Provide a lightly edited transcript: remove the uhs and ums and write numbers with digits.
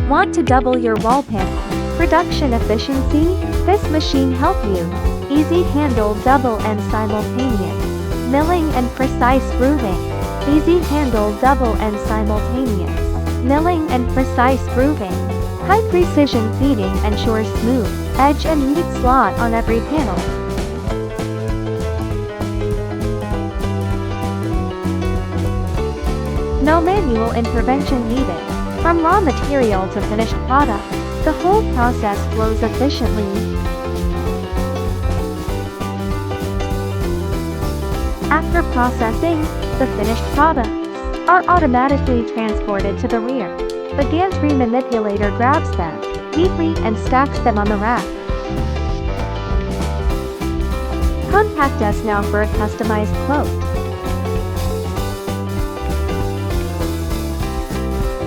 Want to double your wall panel production efficiency? This machine help you. Easy handle double and simultaneous milling and precise grooving. Easy handle double and simultaneous milling and precise grooving. High precision feeding ensures smooth edge and neat slot on every panel. No manual intervention needed. From raw material to finished product, the whole process flows efficiently. After processing, the finished products are automatically transported to the rear. The gantry manipulator grabs them neatly and stacks them on the rack. Contact us now for a customized quote.